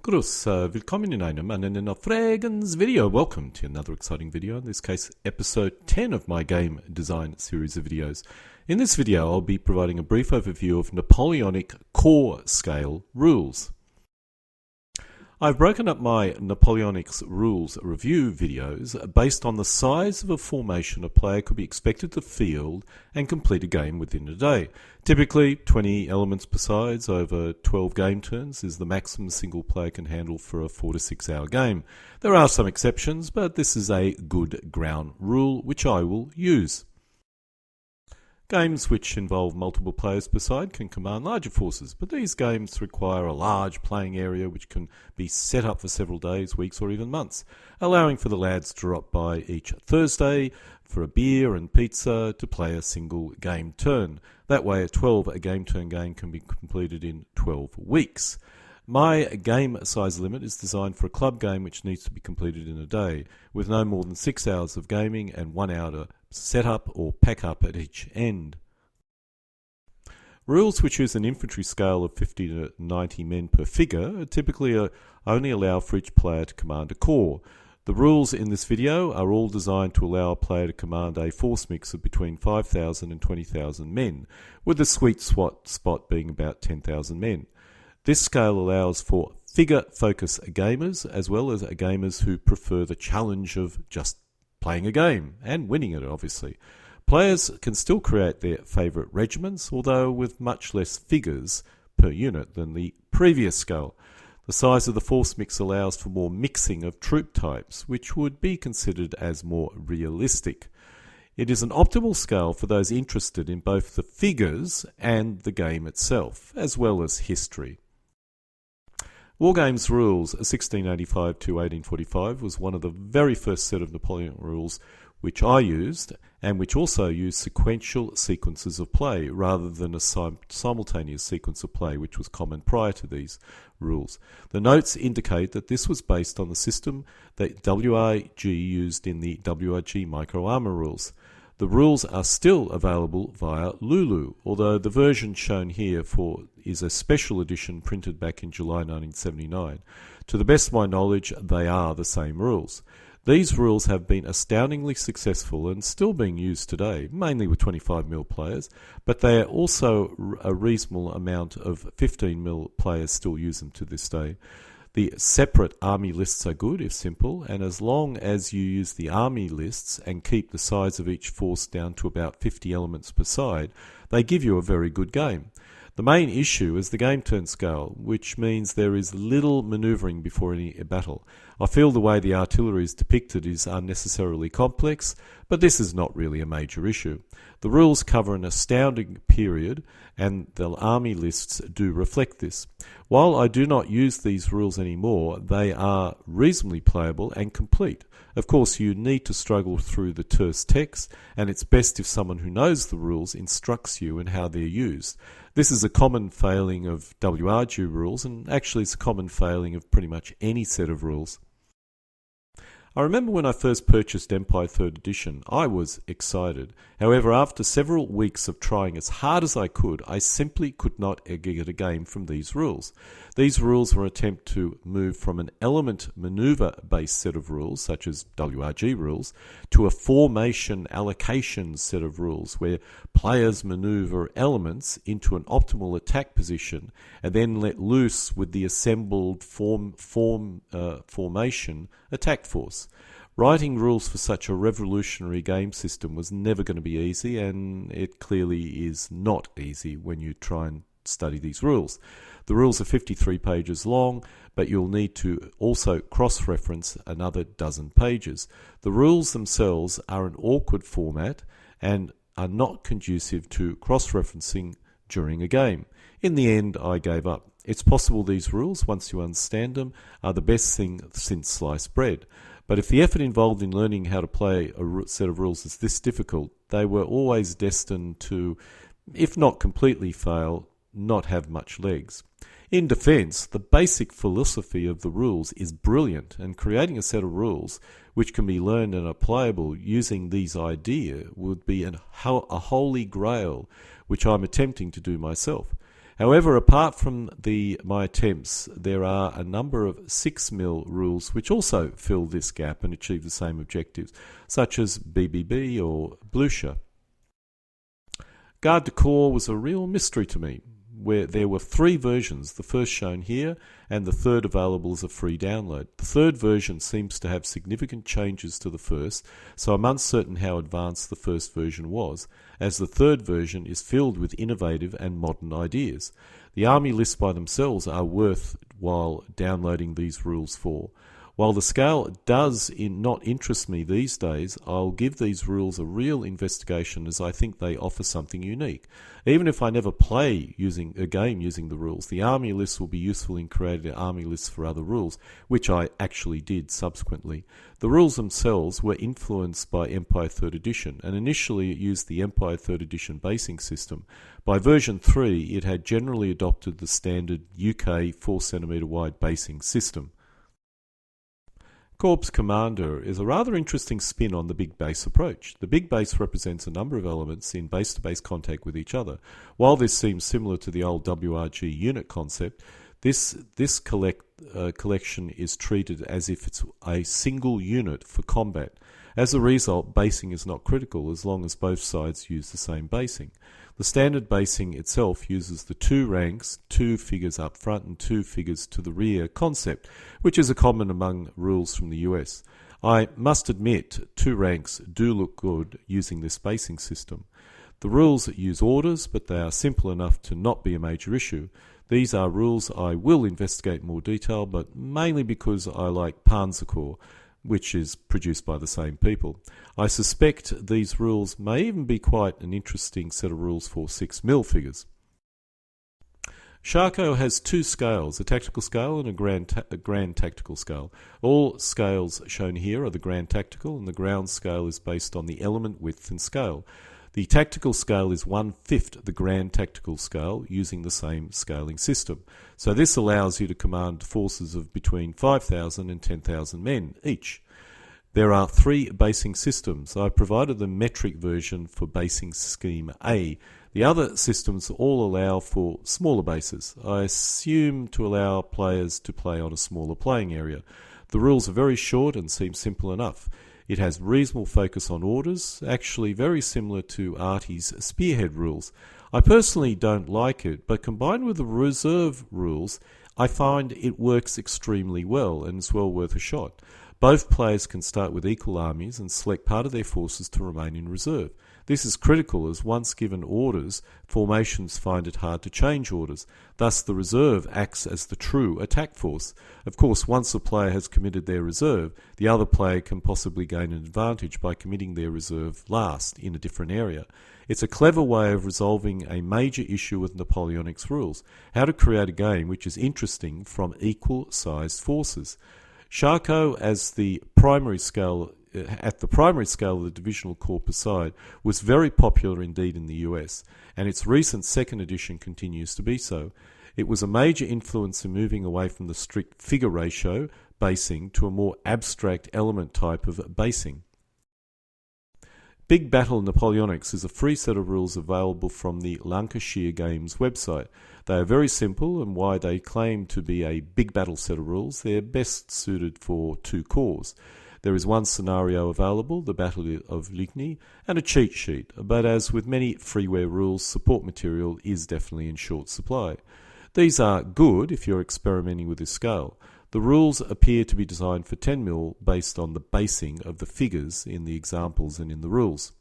Willkommen in einem anderen Fragens video. Welcome to another exciting video, in this case episode 10 of my game design series of videos. In this video I'll be providing a brief overview of Napoleonic core scale rules. I've broken up my Napoleonics rules review videos based on the size of a formation a player could be expected to field and complete a game within a day. Typically 20 elements per side over 12 game turns is the maximum a single player can handle for a 4 to 6 hour game. There are some exceptions, but this is a good ground rule which I will use. Games which involve multiple players per side can command larger forces, but these games require a large playing area which can be set up for several days, weeks or even months, allowing for the lads to drop by each Thursday for a beer and pizza to play a single game turn. That way a 12 game turn game can be completed in 12 weeks. My game size limit is designed for a club game which needs to be completed in a day, with no more than 6 hours of gaming and 1 hour to set up or pack up at each end. Rules which use an infantry scale of 50 to 90 men per figure typically only allow for each player to command a corps. The rules in this video are all designed to allow a player to command a force mix of between 5,000 and 20,000 men, with the sweet spot being about 10,000 men. This scale allows for figure-focused gamers as well as gamers who prefer the challenge of just playing a game and winning it, obviously. Players can still create their favourite regiments, although with much less figures per unit than the previous scale. The size of the force mix allows for more mixing of troop types, which would be considered as more realistic. It is an optimal scale for those interested in both the figures and the game itself, as well as history. Wargames rules 1685 to 1845 was one of the very first set of Napoleonic rules which I used, and which also used sequential sequences of play rather than a simultaneous sequence of play which was common prior to these rules. The notes indicate that this was based on the system that WRG used in the WRG micro armor rules. The rules are still available via Lulu, although the version shown here is a special edition printed back in July 1979. To the best of my knowledge, they are the same rules. These rules have been astoundingly successful and still being used today, mainly with 25mm players, but they are also a reasonable amount of 15mm players still use them to this day. The separate army lists are good if simple, and as long as you use the army lists and keep the size of each force down to about 50 elements per side, they give you a very good game. The main issue is the game turn scale, which means there is little manoeuvring before any battle. I feel the way the artillery is depicted is unnecessarily complex, but this is not really a major issue. The rules cover an astounding period, and the army lists do reflect this. While I do not use these rules anymore, they are reasonably playable and complete. Of course, you need to struggle through the terse text, and it's best if someone who knows the rules instructs you in how they're used. This is a common failing of WRG rules, and actually it's a common failing of pretty much any set of rules. I remember when I first purchased Empire 3rd Edition, I was excited. However, after several weeks of trying as hard as I could, I simply could not get a game from these rules. These rules were an attempt to move from an element maneuver-based set of rules, such as WRG rules, to a formation allocation set of rules, where players maneuver elements into an optimal attack position and then let loose with the assembled formation attack force. Writing rules for such a revolutionary game system was never going to be easy, and it clearly is not easy when you try and study these rules. The rules are 53 pages long, but you'll need to also cross-reference another dozen pages. The rules themselves are an awkward format and are not conducive to cross-referencing during a game. In the end, I gave up. It's possible these rules, once you understand them, are the best thing since sliced bread. But if the effort involved in learning how to play a set of rules is this difficult, they were always destined to, if not completely fail, not have much legs. In defense, the basic philosophy of the rules is brilliant, and creating a set of rules which can be learned and are playable using these ideas would be a holy grail, which I'm attempting to do myself. However, apart from my attempts, there are a number of 6mm rules which also fill this gap and achieve the same objectives, such as BBB or Blucher. Garde du Corps was a real mystery to me, where there were 3 versions, the first shown here, and the third available as a free download. The third version seems to have significant changes to the first, so I'm uncertain how advanced the first version was, as the third version is filled with innovative and modern ideas. The Army lists by themselves are worthwhile downloading these rules for. While the scale does not interest me these days, I'll give these rules a real investigation, as I think they offer something unique. Even if I never play a game using the rules, the Army lists will be useful in creating Army lists for other rules, which I actually did subsequently. The rules themselves were influenced by Empire 3rd Edition, and initially it used the Empire 3rd Edition basing system. By version 3, it had generally adopted the standard UK 4cm wide basing system. Corps Commander is a rather interesting spin on the big base approach. The big base represents a number of elements in base-to-base contact with each other. While this seems similar to the old WRG unit concept, this collection is treated as if it's a single unit for combat. As a result, basing is not critical as long as both sides use the same basing. The standard basing itself uses the 2 ranks, 2 figures up front and 2 figures to the rear concept, which is a common among rules from the US. I must admit, 2 ranks do look good using this basing system. The rules use orders, but they are simple enough to not be a major issue. These are rules I will investigate in more detail, but mainly because I like Panzerkorps, which is produced by the same people. I suspect these rules may even be quite an interesting set of rules for 6mm figures. Shako has 2 scales, a tactical scale and a grand tactical scale. All scales shown here are the grand tactical, and the ground scale is based on the element width and scale. The tactical scale is 1/5 the grand tactical scale using the same scaling system. So this allows you to command forces of between 5,000 and 10,000 men each. There are 3 basing systems. I provided the metric version for basing scheme A. The other systems all allow for smaller bases. I assume to allow players to play on a smaller playing area. The rules are very short and seem simple enough. It has reasonable focus on orders, actually very similar to Artie's Spearhead rules. I personally don't like it, but combined with the reserve rules, I find it works extremely well and is well worth a shot. Both players can start with equal armies and select part of their forces to remain in reserve. This is critical as once given orders, formations find it hard to change orders. Thus the reserve acts as the true attack force. Of course, once a player has committed their reserve, the other player can possibly gain an advantage by committing their reserve last in a different area. It's a clever way of resolving a major issue with Napoleonics rules, how to create a game which is interesting from equal-sized forces. Shako, as the primary scale of the divisional corps side, was very popular indeed in the US, and its recent second edition continues to be so. It was a major influence in moving away from the strict figure ratio basing to a more abstract element type of basing. Big Battle Napoleonics is a free set of rules available from the Lancashire Games website. They are very simple, and while they claim to be a big battle set of rules, they're best suited for 2 corps. There is one scenario available, the Battle of Ligny, and a cheat sheet, but as with many freeware rules, support material is definitely in short supply. These are good if you're experimenting with this scale. The rules appear to be designed for 10mm based on the basing of the figures in the examples and in the rules.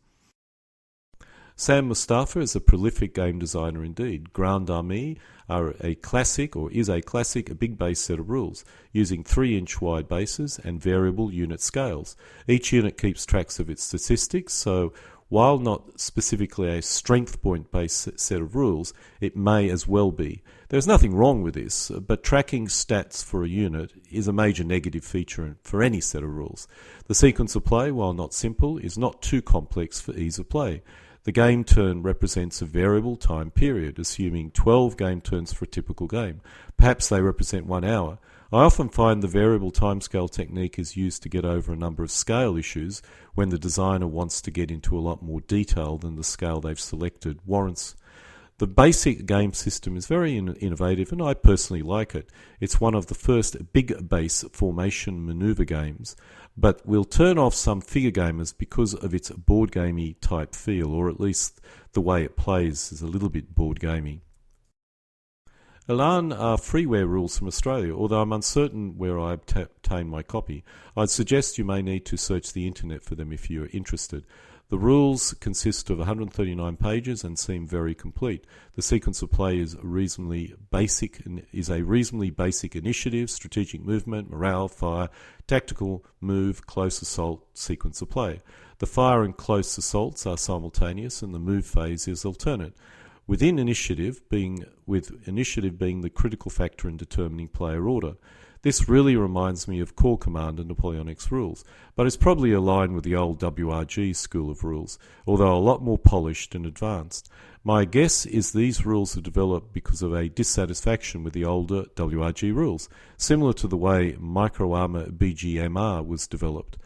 Sam Mustafa is a prolific game designer indeed. Grand Armee is a classic big base set of rules, using 3-inch wide bases and variable unit scales. Each unit keeps tracks of its statistics, so while not specifically a strength point based set of rules, it may as well be. There's nothing wrong with this, but tracking stats for a unit is a major negative feature for any set of rules. The sequence of play, while not simple, is not too complex for ease of play. The game turn represents a variable time period, assuming 12 game turns for a typical game. Perhaps they represent 1 hour. I often find the variable timescale technique is used to get over a number of scale issues when the designer wants to get into a lot more detail than the scale they've selected warrants. The basic game system is very innovative, and I personally like it. It's one of the first big base formation maneuver games, but will turn off some figure gamers because of its board gamey type feel, or at least the way it plays is a little bit board gamey. Elan are freeware rules from Australia, although I'm uncertain where I obtained my copy. I'd suggest you may need to search the internet for them if you're interested. The rules consist of 139 pages and seem very complete. The sequence of play is a reasonably basic initiative, strategic movement, morale, fire, tactical move, close assault sequence of play. The fire and close assaults are simultaneous and the move phase is alternate, with initiative being the critical factor in determining player order. This really reminds me of Corps Commander Napoleonics rules, but is probably aligned with the old WRG school of rules, although a lot more polished and advanced. My guess is these rules are developed because of a dissatisfaction with the older WRG rules, similar to the way Micro Armor BGMR was developed.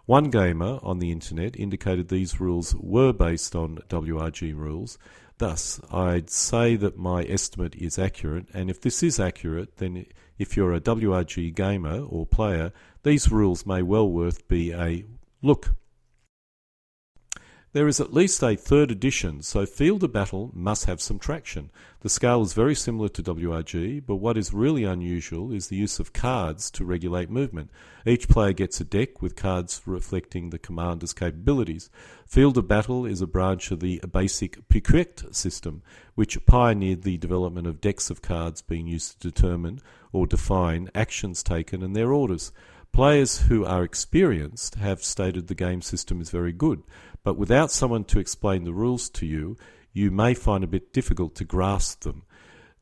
One gamer on the internet indicated these rules were based on WRG rules. Thus, I'd say that my estimate is accurate, and if this is accurate, then if you're a WRG gamer or player, these rules may well worth be a look. There is at least a third edition, so Field of Battle must have some traction. The scale is very similar to WRG, but what is really unusual is the use of cards to regulate movement. Each player gets a deck with cards reflecting the commander's capabilities. Field of Battle is a branch of the basic bitchute system, which pioneered the development of decks of cards being used to determine or define actions taken and their orders. Players who are experienced have stated the game system is very good, but without someone to explain the rules to you, you may find it a bit difficult to grasp them.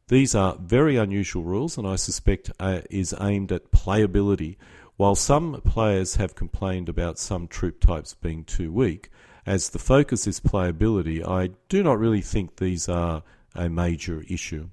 These are very unusual rules, and I suspect is aimed at playability. While some players have complained about some troop types being too weak, as the focus is playability, I do not really think these are a major issue.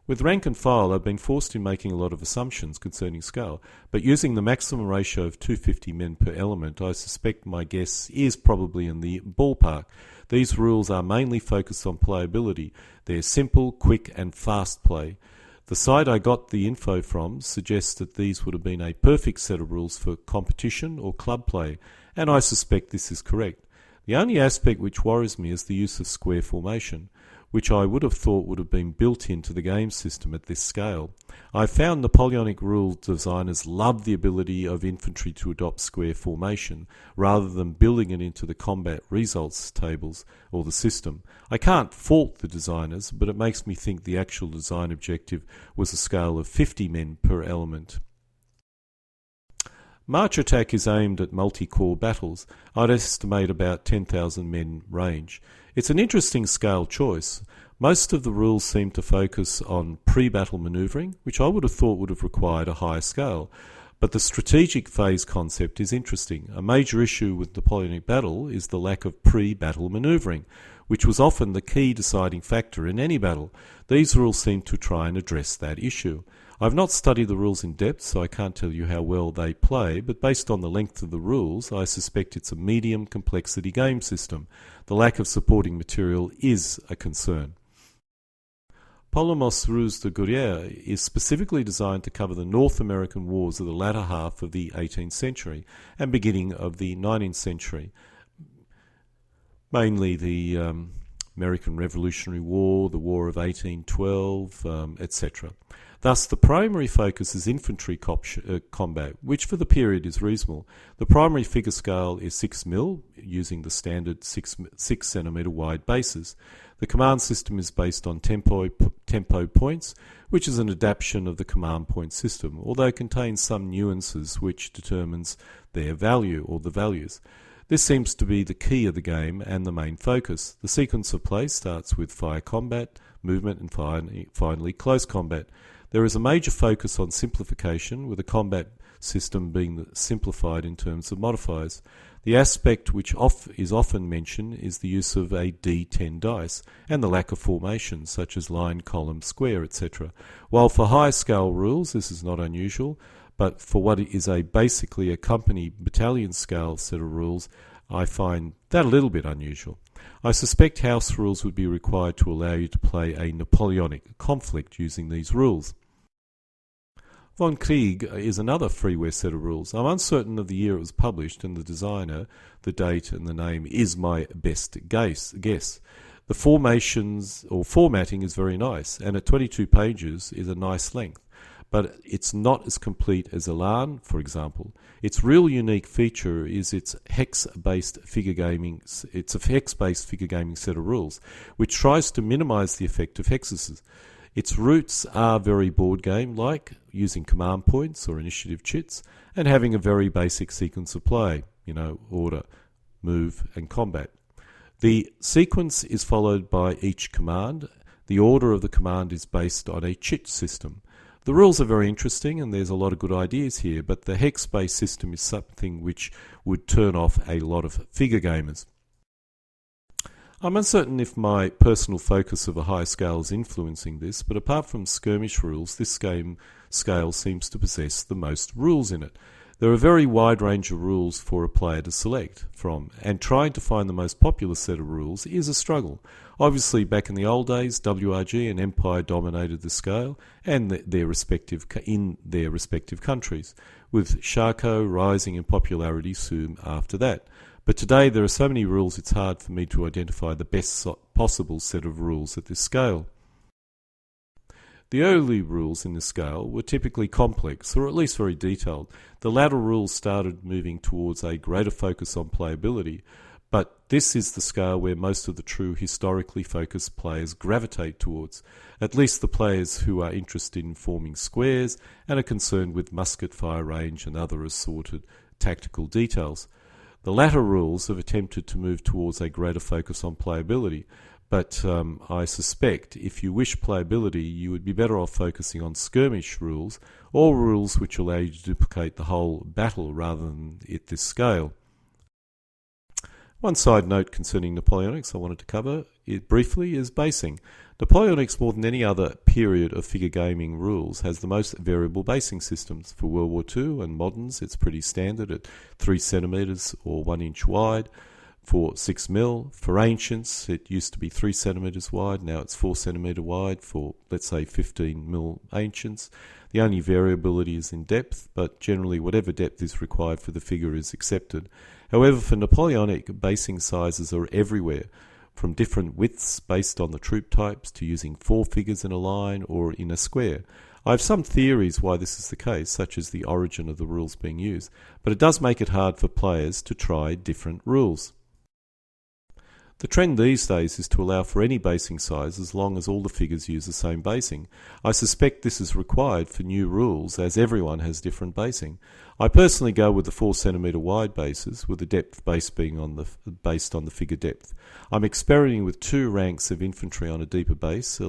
With rank and file, I've been forced in making a lot of assumptions concerning scale, but using the maximum ratio of 250 men per element, I suspect my guess is probably in the ballpark. These rules are mainly focused on playability. They're simple, quick, and fast play. The site I got the info from suggests that these would have been a perfect set of rules for competition or club play, and I suspect this is correct. The only aspect which worries me is the use of square formation, which I would have thought would have been built into the game system at this scale. I found Napoleonic rule designers love the ability of infantry to adopt square formation, rather than building it into the combat results tables or the system. I can't fault the designers, but it makes me think the actual design objective was a scale of 50 men per element. March attack is aimed at multi-corps battles. I'd estimate about 10,000 men range. It's an interesting scale choice. Most of the rules seem to focus on pre-battle manoeuvring, which I would have thought would have required a higher scale. But the strategic phase concept is interesting. A major issue with Napoleonic battle is the lack of pre-battle manoeuvring, which was often the key deciding factor in any battle. These rules seem to try and address that issue. I've not studied the rules in depth, so I can't tell you how well they play, but based on the length of the rules, I suspect it's a medium complexity game system. The lack of supporting material is a concern. Polemos Ruse de Guerre is specifically designed to cover the North American wars of the latter half of the 18th century and beginning of the 19th century, mainly the American Revolutionary War, the War of 1812, etc. Thus, the primary focus is infantry combat, which for the period is reasonable. The primary figure scale is 6 mil, using the standard 6 centimetre wide bases. The command system is based on tempo points, which is an adaptation of the command point system, although contains some nuances which determines their value or the values. This seems to be the key of the game and the main focus. The sequence of play starts with fire combat, movement, and finally close combat. There is a major focus on simplification, with the combat system being simplified in terms of modifiers. The aspect which is often mentioned is the use of a D10 dice and the lack of formation, such as line, column, square, etc. While for high scale rules this is not unusual, but for what is basically a company battalion scale set of rules, I find that a little bit unusual. I suspect house rules would be required to allow you to play a Napoleonic conflict using these rules. Von Krieg is another freeware set of rules. I'm uncertain of the year it was published, and the designer, the date and the name is my best guess. The formatting is very nice, and at 22 pages is a nice length. But it's not as complete as Elan, for example. Its real unique feature is its hex-based figure gaming. It's a hex-based figure gaming set of rules, which tries to minimize the effect of hexes. Its roots are very board game-like, using command points or initiative chits, and having a very basic sequence of play, order, move, and combat. The sequence is followed by each command. The order of the command is based on a chit system. The rules are very interesting and there's a lot of good ideas here, but the hex-based system is something which would turn off a lot of figure gamers. I'm uncertain if my personal focus of a high scale is influencing this, but apart from skirmish rules, this game scale seems to possess the most rules in it. There are a very wide range of rules for a player to select from, and trying to find the most popular set of rules is a struggle. Obviously, back in the old days, WRG and Empire dominated the scale and in their respective countries, with Shako rising in popularity soon after that. But today there are so many rules it's hard for me to identify the best possible set of rules at this scale. The early rules in this scale were typically complex, or at least very detailed. The latter rules started moving towards a greater focus on playability, but this is the scale where most of the true historically focused players gravitate towards, at least the players who are interested in forming squares and are concerned with musket fire range and other assorted tactical details. The latter rules have attempted to move towards a greater focus on playability, but I suspect if you wish playability, you would be better off focusing on skirmish rules, or rules which allow you to duplicate the whole battle rather than at this scale. One side note concerning Napoleonics I wanted to cover briefly is basing. Napoleonics, more than any other period of figure gaming rules, has the most variable basing systems. For World War II and moderns, it's pretty standard at 3 centimeters or 1 inch wide. For 6 mil, for ancients, it used to be 3 centimeters wide, now it's 4 centimeter wide for, let's say, 15 mil ancients. The only variability is in depth, but generally whatever depth is required for the figure is accepted. However, for Napoleonic, basing sizes are everywhere, from different widths based on the troop types to using 4 figures in a line or in a square. I have some theories why this is the case, such as the origin of the rules being used, but it does make it hard for players to try different rules. The trend these days is to allow for any basing size as long as all the figures use the same basing. I suspect this is required for new rules as everyone has different basing. I personally go with the 4 centimeter wide bases, with the depth base being based on the figure depth. I'm experimenting with 2 ranks of infantry on a deeper base,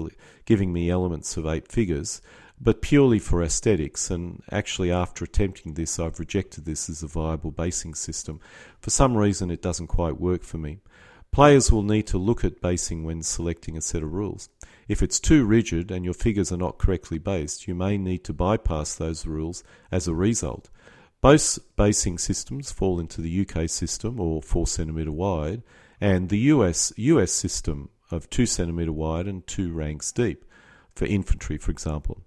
giving me elements of 8 figures, but purely for aesthetics, and actually after attempting this I've rejected this as a viable basing system. For some reason it doesn't quite work for me. Players will need to look at basing when selecting a set of rules. If it's too rigid and your figures are not correctly based, you may need to bypass those rules as a result. Both basing systems fall into the UK system, or 4 centimeter wide, and the US system of 2 centimeter wide and 2 ranks deep, for infantry, for example.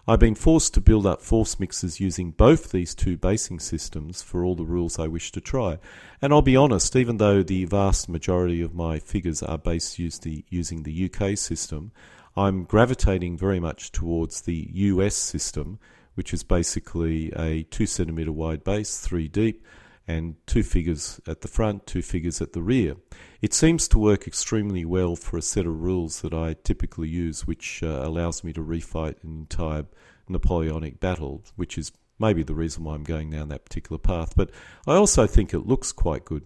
I've been forced to build up force mixes using both these 2 basing systems for all the rules I wish to try. And I'll be honest, even though the vast majority of my figures are based using the UK system, I'm gravitating very much towards the US system, which is basically a 2 centimeter wide base, 3 deep, and 2 figures at the front, 2 figures at the rear. It seems to work extremely well for a set of rules that I typically use, which allows me to refight an entire Napoleonic battle, which is maybe the reason why I'm going down that particular path. But I also think it looks quite good.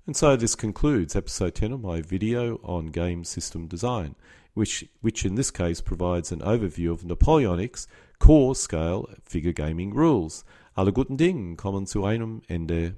And so this concludes episode 10 of my video on game system design, which in this case provides an overview of Napoleonic's core scale figure gaming rules. Alle guten Dinge kommen zu einem Ende.